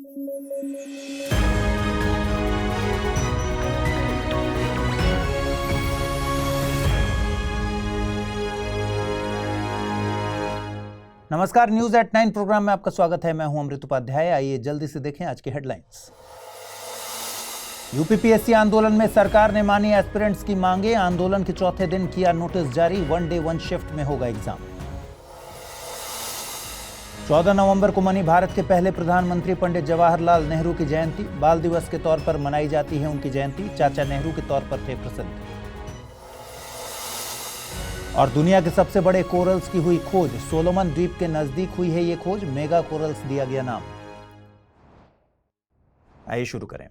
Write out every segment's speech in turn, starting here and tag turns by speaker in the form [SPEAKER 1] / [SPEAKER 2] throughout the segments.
[SPEAKER 1] नमस्कार, news at 9 programme में आपका स्वागत है। मैं हूं अमृत उपाध्याय। आइए जल्दी से देखें आज की हेडलाइंस। यूपीपीएससी आंदोलन में सरकार ने मानी एस्पिरेंट्स की मांगे। आंदोलन के चौथे दिन किया नोटिस जारी। 1 डे 1 शिफ्ट में होगा एग्जाम। 14 नवंबर को बनी भारत के पहले प्रधानमंत्री पंडित जवाहरलाल नेहरू की जयंती। बाल दिवस के तौर पर मनाई जाती है उनकी जयंती। चाचा नेहरू के तौर पर थे प्रसिद्ध। और दुनिया के सबसे बड़े कोरल्स की हुई खोज। सोलोमन द्वीप के नजदीक हुई है ये खोज। मेगा कोरल्स दिया गया नाम। आइए शुरू करें।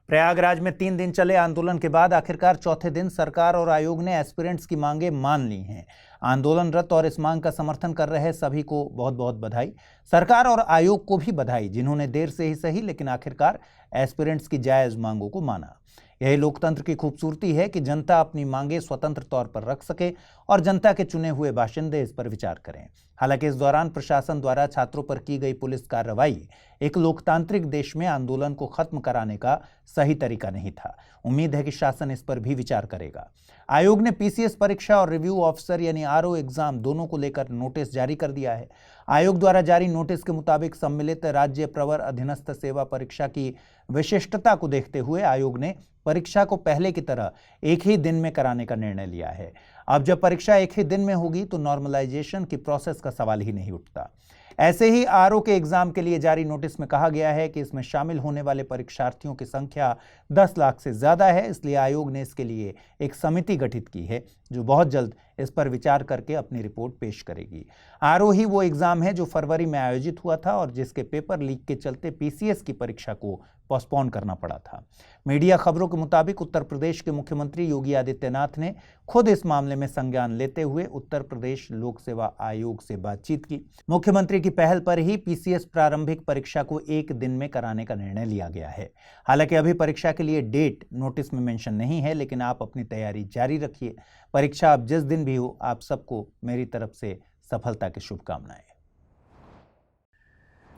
[SPEAKER 1] प्रयागराज में 3 दिन चले आंदोलन के बाद आखिरकार चौथे दिन सरकार और आयोग ने एस्पिरेंट्स की मांगे मान ली हैं। आंदोलनरत और इस मांग का समर्थन कर रहे सभी को बहुत बहुत बधाई। सरकार और आयोग को भी बधाई, जिन्होंने देर से ही सही लेकिन आखिरकार एस्पिरेंट्स की जायज मांगों को माना। यही लोकतंत्र की खूबसूरती है कि जनता अपनी मांगे स्वतंत्र तौर पर रख सके और जनता के चुने हुए बाशिंदे इस पर विचार करें। हालांकि इस दौरान प्रशासन द्वारा छात्रों पर की गई पुलिस कार्रवाई एक लोकतांत्रिक देश में आंदोलन को खत्म कराने का सही तरीका नहीं था। उम्मीद है कि शासन इस पर भी विचार करेगा। आयोग ने पीसीएस परीक्षा और रिव्यू ऑफिसर यानी आरओ एग्जाम दोनों को लेकर नोटिस जारी कर दिया है। आयोग द्वारा जारी नोटिस के मुताबिक सम्मिलित राज्य प्रवर अधीनस्थ सेवा परीक्षा की विशिष्टता को देखते हुए आयोग ने परीक्षा को पहले की तरह एक ही दिन में कराने का निर्णय लिया है। अब जब परीक्षा एक ही दिन में होगी तो नॉर्मलाइजेशन की प्रोसेस का सवाल ही नहीं उठता। ऐसे ही आरओ के एग्जाम के लिए जारी नोटिस में कहा गया है कि इसमें शामिल होने वाले परीक्षार्थियों की संख्या 10 लाख से ज्यादा है। इसलिए आयोग ने इसके लिए एक समिति गठित की है जो बहुत जल्द इस पर विचार करके अपनी रिपोर्ट पेश करेगी। आरओ ही वो एग्जाम है जो फरवरी में आयोजित हुआ था और जिसके पेपर लीक के चलते पीसीएस की परीक्षा को पोस्टपोन करना पड़ा था। मीडिया खबरों के मुताबिक उत्तर प्रदेश के मुख्यमंत्री योगी आदित्यनाथ ने खुद इस मामले में संज्ञान लेते हुए उत्तर प्रदेश लोक सेवा आयोग से बातचीत की। मुख्यमंत्री की पहल पर ही पीसीएस प्रारंभिक परीक्षा को एक दिन में कराने का निर्णय लिया गया है। हालांकि अभी परीक्षा के लिए डेट नोटिस में मेंशन नहीं है, लेकिन आप अपनी तैयारी जारी रखिए। परीक्षा अब जिस दिन भी हो, आप सबको मेरी तरफ से सफलता की शुभकामनाएं।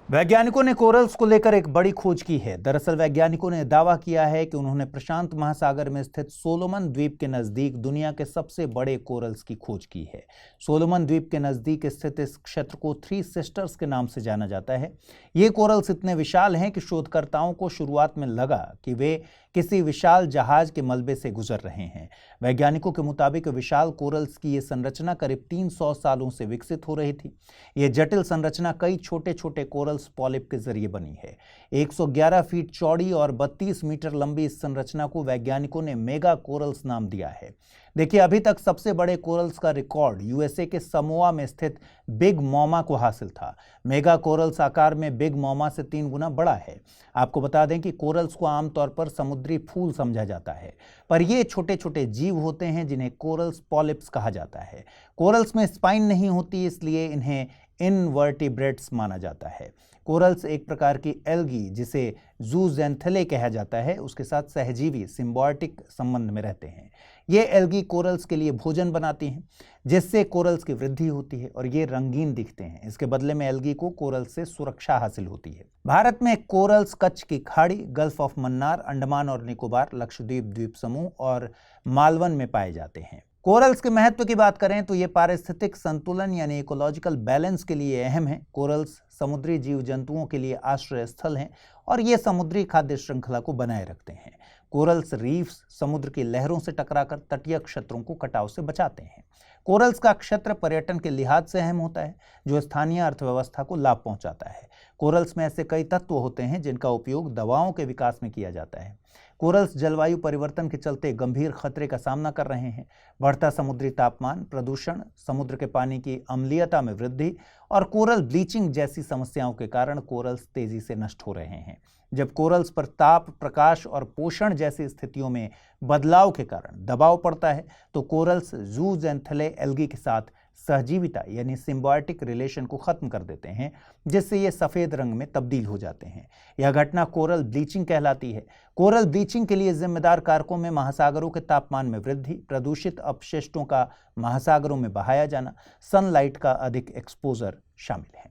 [SPEAKER 1] वैज्ञानिकों ने कोरल्स को लेकर एक बड़ी खोज की है। दरअसल वैज्ञानिकों ने दावा किया है कि उन्होंने प्रशांत महासागर में स्थित सोलोमन द्वीप के नजदीक दुनिया के सबसे बड़े कोरल्स की खोज की है। सोलोमन द्वीप के नजदीक स्थित इस क्षेत्र को 3 सिस्टर्स के नाम से जाना जाता है। ये कोरल्स इतने विशाल हैं कि शोधकर्ताओं को शुरुआत में लगा कि वे किसी विशाल जहाज के मलबे से गुजर रहे हैं। वैज्ञानिकों के मुताबिक विशाल कोरल्स की यह संरचना करीब 300 सालों से विकसित हो रही थी। यह जटिल संरचना कई छोटे छोटे कोरल्स पॉलिप के जरिए बनी है। 111 फीट चौड़ी और 32 मीटर लंबी इस संरचना को वैज्ञानिकों ने मेगा कोरल्स नाम दिया है। देखिए, अभी तक सबसे बड़े कोरल्स का रिकॉर्ड यूएसए के समोआ में स्थित बिग मोमा को हासिल था। मेगा कोरल्स आकार में बिग मोमा से 3 गुना बड़ा है। आपको बता दें कि कोरल्स को आमतौर पर समुद्री फूल समझा जाता है, पर ये छोटे छोटे जीव होते हैं जिन्हें कोरल्स पॉलिप्स कहा जाता है। कोरल्स में स्पाइन नहीं होती, इसलिए इन्हें इनवर्टिब्रेट्स माना जाता है। कोरल्स एक प्रकार की एल्गी जिसे जूजेंथेले कहा जाता है, उसके साथ सहजीवी सिम्बायोटिक संबंध में रहते हैं। ये एल्गी कोरल्स के लिए भोजन बनाती हैं, जिससे कोरल्स की वृद्धि होती है और ये रंगीन दिखते हैं। इसके बदले में एल्गी को कोरल्स से सुरक्षा हासिल होती है। भारत में कोरल्स कच्छ की खाड़ी, गल्फ ऑफ मन्नार, अंडमान और निकोबार, लक्षद्वीप द्वीप समूह और मालवन में पाए जाते हैं। कोरल्स के महत्व की बात करें तो ये पारिस्थितिक संतुलन यानी इकोलॉजिकल बैलेंस के लिए अहम है। कोरल्स समुद्री जीव जंतुओं के लिए आश्रय स्थल हैं और ये समुद्री खाद्य श्रृंखला को बनाए रखते हैं। कोरल्स रीफ्स समुद्र की लहरों से टकराकर तटीय क्षेत्रों को कटाव से बचाते हैं। कोरल्स का क्षेत्र पर्यटन के लिहाज से अहम होता है, जो स्थानीय अर्थव्यवस्था को लाभ पहुंचाता है। कोरल्स में ऐसे कई तत्व होते हैं जिनका उपयोग दवाओं के विकास में किया जाता है। कोरल्स जलवायु परिवर्तन के चलते गंभीर खतरे का सामना कर रहे हैं। बढ़ता समुद्री तापमान, प्रदूषण, समुद्र के पानी की अम्लीयता में वृद्धि और कोरल ब्लीचिंग जैसी समस्याओं के कारण कोरल्स तेजी से नष्ट हो रहे हैं। जब कोरल्स पर ताप, प्रकाश और पोषण जैसी स्थितियों में बदलाव के कारण दबाव पड़ता है तो कोरल्स जूजेंथेले एल्गी के साथ सहजीविता यानी सिम्बायोटिक रिलेशन को खत्म कर देते हैं, जिससे ये सफेद रंग में तब्दील हो जाते हैं। यह घटना कोरल ब्लीचिंग कहलाती है। कोरल ब्लीचिंग के लिए जिम्मेदार कारकों में महासागरों के तापमान में वृद्धि, प्रदूषित अपशिष्टों का महासागरों में बहाया जाना, सनलाइट का अधिक एक्सपोजर शामिल है।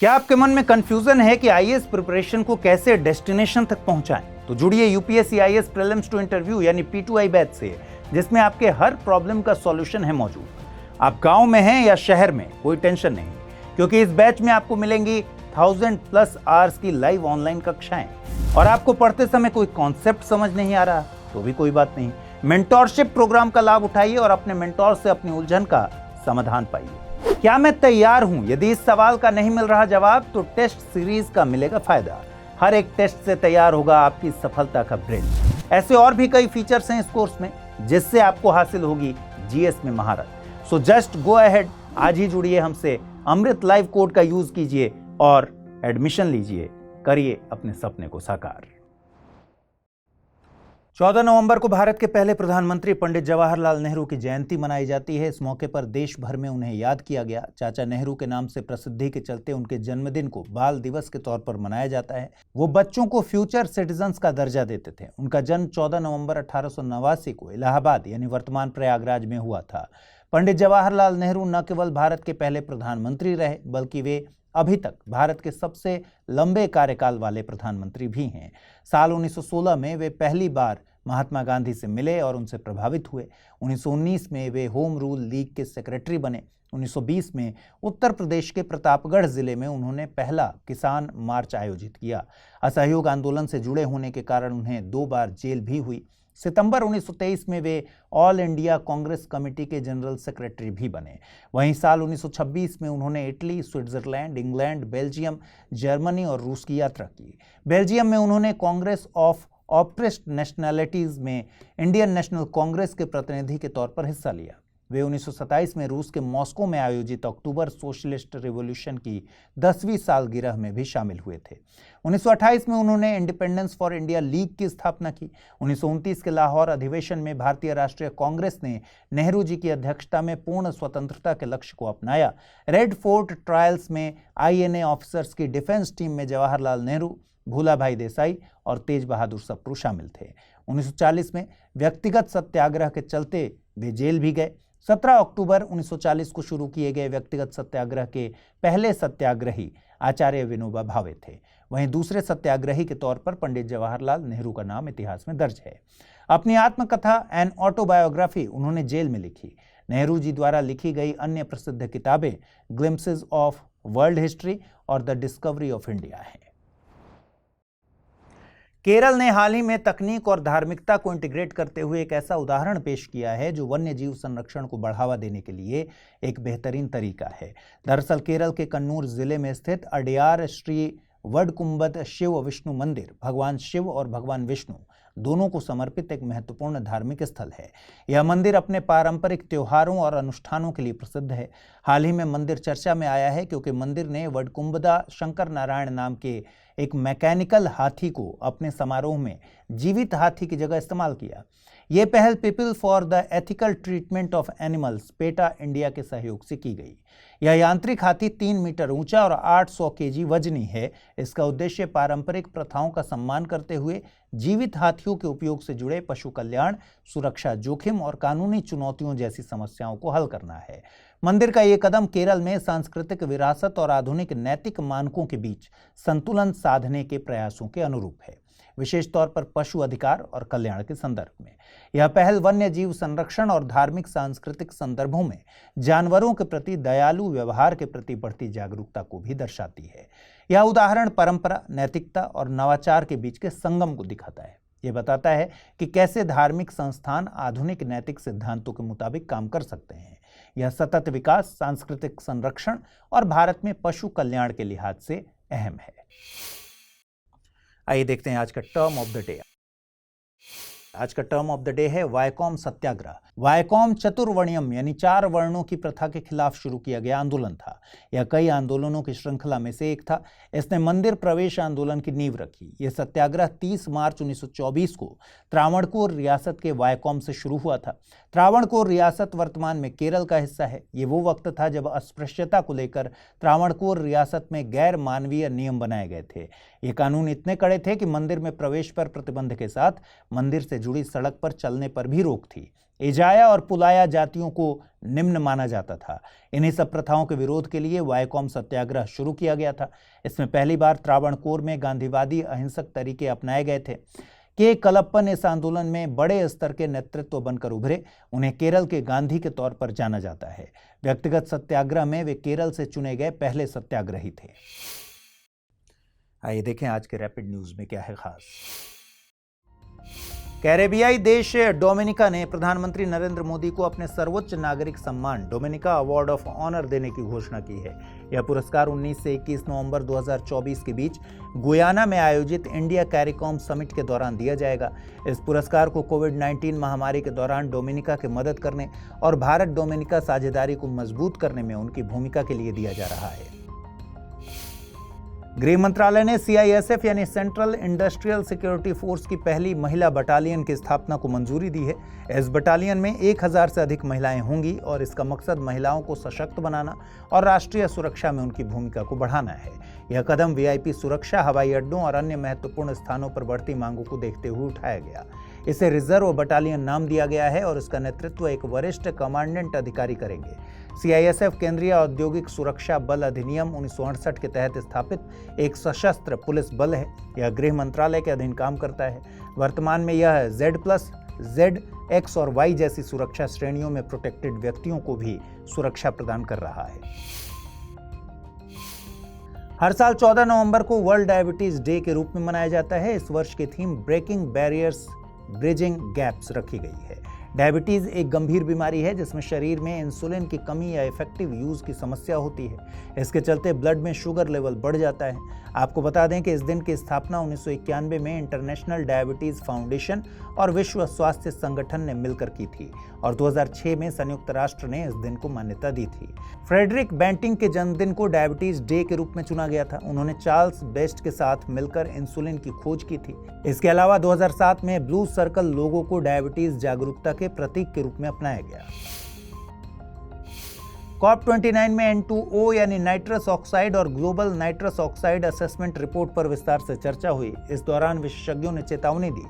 [SPEAKER 1] क्या आपके मन में कंफ्यूजन है कि आईएएस प्रिपरेशन को कैसे डेस्टिनेशन तक पहुंचाएं? तो जुड़िए UPSC IAS prelims to interview यानी P2I बैच से, जिसमें आपके हर प्रॉब्लम का सॉल्यूशन है मौजूद। आप गांव में हैं या शहर में, कोई टेंशन नहीं, क्योंकि इस बैच में आपको मिलेंगी 1000+ आवर्स की लाइव ऑनलाइन कक्षाएं। और आपको पढ़ते समय कोई कॉन्सेप्ट समझ नहीं आ रहा तो भी कोई बात नहीं, मेंटोरशिप प्रोग्राम का लाभ उठाइए और अपने मेंटोर से अपनी उलझन का समाधान पाइए। क्या मैं तैयार हूं? यदि इस सवाल का नहीं मिल रहा जवाब तो टेस्ट सीरीज का मिलेगा फायदा। हर एक टेस्ट से तैयार होगा आपकी सफलता का ब्रिज। ऐसे और भी कई फीचर्स हैं इस कोर्स में जिससे आपको हासिल होगी जीएस में महारत। सो जस्ट गो अहेड, आज ही जुड़िए हमसे, अमृत लाइव कोड का यूज कीजिए और एडमिशन लीजिए, करिए अपने सपने को साकार। 14 नवंबर को भारत के पहले प्रधानमंत्री पंडित जवाहरलाल नेहरू की जयंती मनाई जाती है। इस मौके पर देश भर में उन्हें याद किया गया। चाचा नेहरू के नाम से प्रसिद्धि के चलते उनके जन्मदिन को बाल दिवस के तौर पर मनाया जाता है। वो बच्चों को फ्यूचर सिटीजन्स का दर्जा देते थे। उनका जन्म 14 नवंबर 1889 को इलाहाबाद यानी वर्तमान प्रयागराज में हुआ था। पंडित जवाहरलाल नेहरू न केवल भारत के पहले प्रधानमंत्री रहे, बल्कि वे अभी तक भारत के सबसे लंबे कार्यकाल वाले प्रधानमंत्री भी हैं। साल 1916 में वे पहली बार महात्मा गांधी से मिले और उनसे प्रभावित हुए। 1919 में वे होम रूल लीग के सेक्रेटरी बने। 1920 में उत्तर प्रदेश के प्रतापगढ़ जिले में उन्होंने पहला किसान मार्च आयोजित किया। असहयोग आंदोलन से जुड़े होने के कारण उन्हें 2 बार जेल भी हुई। सितंबर 1923 में वे ऑल इंडिया कांग्रेस कमेटी के जनरल सेक्रेटरी भी बने। वहीं साल 1926 में उन्होंने Italy, Switzerland, England, Belgium, Germany और रूस की यात्रा की। बेल्जियम में उन्होंने कांग्रेस ऑफ ऑप्रेस्ड नेशनैलिटीज में इंडियन नेशनल कांग्रेस के प्रतिनिधि के तौर पर हिस्सा लिया। वे 1927 में रूस के मॉस्को में आयोजित अक्टूबर सोशलिस्ट रिवॉल्यूशन की 10वीं सालगिरह में भी शामिल हुए थे। 1928 में उन्होंने इंडिपेंडेंस फॉर इंडिया लीग की स्थापना की। 1929 के लाहौर अधिवेशन में भारतीय राष्ट्रीय कांग्रेस ने नेहरू जी की अध्यक्षता में पूर्ण स्वतंत्रता के लक्ष्य को अपनाया। रेड फोर्ट ट्रायल्स में INA ऑफिसर्स की डिफेंस टीम में जवाहरलाल नेहरू, भूलाभाई देसाई और तेज बहादुर सप्रू शामिल थे। 1940 में व्यक्तिगत सत्याग्रह के चलते वे जेल भी गए। 17 अक्टूबर 1940 को शुरू किए गए व्यक्तिगत सत्याग्रह के पहले सत्याग्रही आचार्य विनोबा भावे थे। वहीं दूसरे सत्याग्रही के तौर पर पंडित जवाहरलाल नेहरू का नाम इतिहास में दर्ज है। अपनी आत्मकथा एन ऑटोबायोग्राफी उन्होंने जेल में लिखी। नेहरू जी द्वारा लिखी गई अन्य प्रसिद्ध किताबें ग्लिम्पसेस ऑफ वर्ल्ड हिस्ट्री और द डिस्कवरी ऑफ इंडिया हैं। केरल ने हाल ही में तकनीक और धार्मिकता को इंटीग्रेट करते हुए एक ऐसा उदाहरण पेश किया है जो वन्य जीव संरक्षण को बढ़ावा देने के लिए एक बेहतरीन तरीका है। दरअसल केरल के कन्नूर जिले में स्थित अडियार श्री वडकुंबद शिव विष्णु मंदिर भगवान शिव और भगवान विष्णु दोनों को समर्पित एक महत्वपूर्ण धार्मिक स्थल है। यह मंदिर अपने पारंपरिक त्योहारों और अनुष्ठानों के लिए प्रसिद्ध है। हाल ही में मंदिर चर्चा में आया है क्योंकि मंदिर ने वडकुंबदा शंकर नारायण नाम के एक मैकेनिकल हाथी को अपने समारोह में जीवित हाथी की जगह इस्तेमाल किया। ये पहल people for the ethical treatment of animals PETA India के सहयोग से की गई। यह यांत्रिक हाथी 3 मीटर ऊंचा और 800 kg वजनी है। इसका उद्देश्य पारंपरिक प्रथाओं का सम्मान करते हुए जीवित हाथियों के उपयोग से जुड़े पशु कल्याण, सुरक्षा जोखिम और कानूनी चुनौतियों जैसी समस्याओं को हल करना है। मंदिर का ये कदम केरल में सांस्कृतिक विरासत और आधुनिक नैतिक मानकों के बीच संतुलन साधने के प्रयासों के अनुरूप है, विशेष तौर पर पशु अधिकार और कल्याण के संदर्भ में। यह पहल वन्य जीव संरक्षण और धार्मिक सांस्कृतिक संदर्भों में जानवरों के प्रति दयालु व्यवहार के प्रति बढ़ती जागरूकता को भी दर्शाती है। यह उदाहरण परंपरा, नैतिकता और नवाचार के बीच के संगम को दिखाता है। यह बताता है कि कैसे धार्मिक संस्थान आधुनिक नैतिक सिद्धांतों के मुताबिक काम कर सकते हैं। यह सतत विकास, सांस्कृतिक संरक्षण और भारत में पशु कल्याण के लिहाज से अहम है। आइए देखते हैं आज का टर्म ऑफ द डे। आज का टर्म ऑफ द डे है वायकॉम सत्याग्रह। वायकॉम चतुर्वर्ण्यम यानी 4 वर्णों की प्रथा के खिलाफ शुरू किया गया आंदोलन था। यह कई आंदोलनों की श्रृंखला में से एक था। इसने मंदिर प्रवेश आंदोलन की नींव रखी। यह सत्याग्रह 30 मार्च 1924 को त्रावणकोर रियासत के वायकॉम से शुरू हुआ था। त्रावणकोर रियासत वर्तमान में केरल का हिस्सा है। ये वो वक्त था जब अस्पृश्यता को लेकर त्रावणकोर रियासत में गैर मानवीय नियम बनाए गए थे। ये कानून इतने कड़े थे कि मंदिर में प्रवेश पर प्रतिबंध के साथ मंदिर से जुड़ी सड़क पर चलने पर भी रोक थी। इजाया और पुलाया जातियों को निम्न माना जाता था। इन्हीं सब प्रथाओं के विरोध के लिए वायकॉम सत्याग्रह शुरू किया गया था। इसमें पहली बार त्रावणकोर में गांधीवादी अहिंसक तरीके अपनाए गए थे। के कलप्पन इस आंदोलन में बड़े स्तर के नेतृत्व बनकर उभरे। उन्हें केरल के गांधी के तौर पर जाना जाता है। व्यक्तिगत सत्याग्रह में वे केरल से चुने गए पहले सत्याग्रही थे। आइए देखें आज के रैपिड न्यूज में क्या है खास। कैरेबियाई देश डोमिनिका ने प्रधानमंत्री नरेंद्र मोदी को अपने सर्वोच्च नागरिक सम्मान डोमिनिका अवार्ड ऑफ ऑनर देने की घोषणा की है। यह पुरस्कार 19 से 21 नवंबर 2024 के बीच गुयाना में आयोजित इंडिया कैरिकॉम समिट के दौरान दिया जाएगा। इस पुरस्कार को कोविड-19 महामारी के दौरान डोमिनिका की मदद करने और भारत डोमिनिका साझेदारी को मजबूत करने में उनकी भूमिका के लिए दिया जा रहा है। गृह मंत्रालय ने CISF यानी सेंट्रल इंडस्ट्रियल सिक्योरिटी फोर्स की पहली महिला बटालियन की स्थापना को मंजूरी दी है। इस बटालियन में 1000 से अधिक महिलाएं होंगी और इसका मकसद महिलाओं को सशक्त बनाना और राष्ट्रीय सुरक्षा में उनकी भूमिका को बढ़ाना है। यह कदम VIP सुरक्षा, हवाई अड्डों और अन्य महत्वपूर्ण स्थानों पर बढ़ती मांगों को देखते हुए उठाया गया। इसे रिजर्व बटालियन नाम दिया गया है और इसका नेतृत्व एक वरिष्ठ कमांडेंट अधिकारी करेंगे। CISF केंद्रीय औद्योगिक सुरक्षा बल अधिनियम 1968 के तहत स्थापित एक सशस्त्र पुलिस बल है। यह गृह मंत्रालय के अधीन काम करता है। वर्तमान में यह Z+, Z, X और Y जैसी सुरक्षा श्रेणियों में प्रोटेक्टेड व्यक्तियों को भी सुरक्षा प्रदान कर रहा है। हर साल 14 नवंबर को वर्ल्ड डायबिटीज डे के रूप में मनाया जाता है। इस वर्ष की theme breaking barriers bridging gaps रखी गई है। डायबिटीज एक गंभीर बीमारी है जिसमें शरीर में इंसुलिन की कमी या इफेक्टिव यूज की समस्या होती है। इसके चलते ब्लड में शुगर लेवल बढ़ जाता है। आपको बता दें कि इस दिन की स्थापना 1991 में इंटरनेशनल डायबिटीज फाउंडेशन और विश्व स्वास्थ्य संगठन ने मिलकर की थी और 2006 में संयुक्त राष्ट्र ने इस दिन को मान्यता दी थी। फ्रेडरिक बेंटिंग के जन्मदिन को डायबिटीज डे के रूप में चुना गया था। उन्होंने चार्ल्स बेस्ट के साथ मिलकर इंसुलिन की खोज की थी। इसके अलावा 2007 में ब्लू सर्कल लोगो को डायबिटीज जागरूकता के प्रतीक के रूप में अपनाया गया। COP29 में N2O यानी नाइट्रस ऑक्साइड और global nitrous oxide assessment report पर विस्तार से चर्चा हुई। इस दौरान विशेषज्ञों ने चेतावनी दी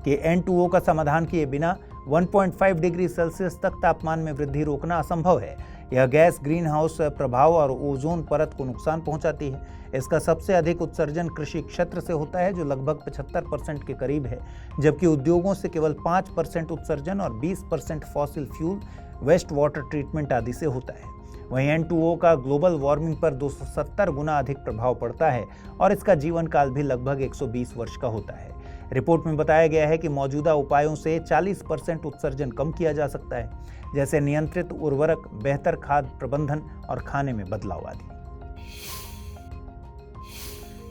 [SPEAKER 1] कि N2O का समाधान किए बिना 1.5 डिग्री सेल्सियस तक तापमान में वृद्धि रोकना असंभव है। यह गैस ग्रीन हाउस प्रभाव और ओजोन परत को नुकसान पहुंचाती है। इसका सबसे अधिक उत्सर्जन कृषि क्षेत्र से होता है जो लगभग 75% के करीब है, जबकि उद्योगों से केवल 5% उत्सर्जन और 20% fossil fuel, waste water treatment आदि से होता है। वहीं N2O का ग्लोबल वार्मिंग पर 270 गुना अधिक प्रभाव पड़ता है और इसका जीवन काल भी लगभग 120 वर्ष का होता है। रिपोर्ट में बताया गया है कि मौजूदा उपायों से 40% उत्सर्जन कम किया जा सकता है, जैसे नियंत्रित उर्वरक, बेहतर खाद प्रबंधन और खाने में बदलाव आदि।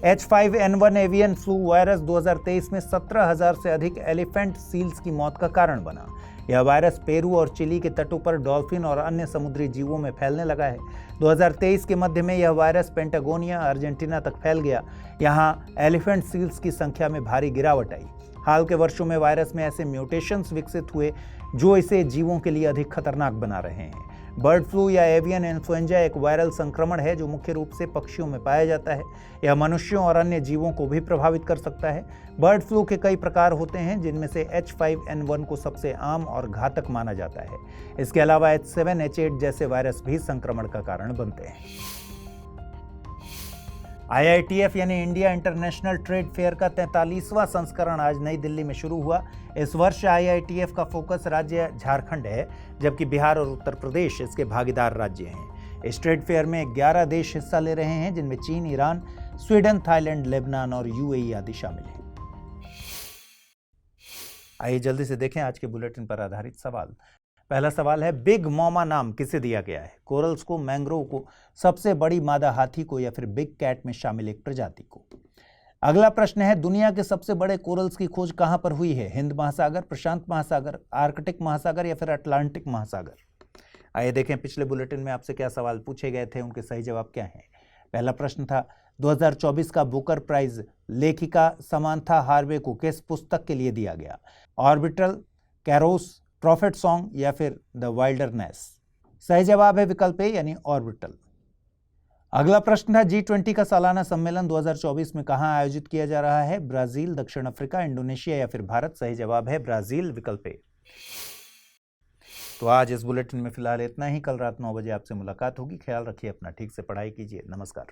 [SPEAKER 1] H5N1 एवियन फ्लू वायरस 2023 में 17,000 से अधिक एलिफेंट सील्स की मौत का कारण बना। यह वायरस पेरू और चिली के तटों पर डॉल्फिन और अन्य समुद्री जीवों में फैलने लगा है। 2023 के मध्य में यह वायरस पेंटागोनिया, अर्जेंटीना तक फैल गया। यहाँ एलिफेंट सील्स की संख्या में भारी गिरावट आई। हाल के वर्षों में वायरस में ऐसे म्यूटेशंस विकसित हुए जो इसे जीवों के लिए अधिक खतरनाक बना रहे हैं। बर्ड फ्लू या एवियन इन्फ्लुएंजा एक वायरल संक्रमण है जो मुख्य रूप से पक्षियों में पाया जाता है। यह मनुष्यों और अन्य जीवों को भी प्रभावित कर सकता है। बर्ड फ्लू के कई प्रकार होते हैं जिनमें से H5N1 को सबसे आम और घातक माना जाता है। इसके अलावा H7H8 जैसे वायरस भी संक्रमण का कारण बनते हैं। IITF यानी इंडिया इंटरनेशनल ट्रेड फेयर का 43वां संस्करण आज नई दिल्ली में शुरू हुआ। इस वर्ष IITF का फोकस राज्य झारखंड है, जबकि बिहार और उत्तर प्रदेश इसके भागीदार राज्य हैं। इस ट्रेड फेयर में 11 देश हिस्सा ले रहे हैं, जिनमें चीन, ईरान, स्वीडन, थाईलैंड, लेबनान और UAE आदि शामिल हैं। आइए जल्दी से देखें आज के बुलेटिन पर आधारित सवाल। पहला सवाल है, बिग मामा नाम किसे दिया गया है? कोरल्स को, मैंग्रोव को, सबसे बड़ी मादा हाथी को या फिर बिग कैट में शामिल एक प्रजाति को? अगला प्रश्न है, दुनिया के सबसे बड़े कोरल्स की खोज कहां पर हुई है? हिंद महासागर, प्रशांत महासागर, आर्कटिक महासागर या फिर अटलांटिक महासागर? आइए देखें पिछले बुलेटिन में आपसे क्या सवाल पूछे गए थे, उनके सही जवाब क्या हैं। पहला प्रश्न था 2024 का बुकर प्राइज लेखिका समांथा हार्वे को किस पुस्तक के लिए दिया गया? ऑर्बिटल, कैरोस, प्रॉफिट सॉन्ग या फिर द वाइल्डरनेस? सही जवाब है विकल्प ए यानी ऑर्बिटल। अगला प्रश्न है, G20 का सालाना सम्मेलन 2024 में कहां आयोजित किया जा रहा है? ब्राजील, दक्षिण अफ्रीका, इंडोनेशिया या फिर भारत? सही जवाब है ब्राजील, विकल्प ए। तो आज इस बुलेटिन में फिलहाल इतना ही। कल रात 9 बजे आपसे मुलाकात होगी। ख्याल रखिए अपना, ठीक से पढ़ाई कीजिए। नमस्कार।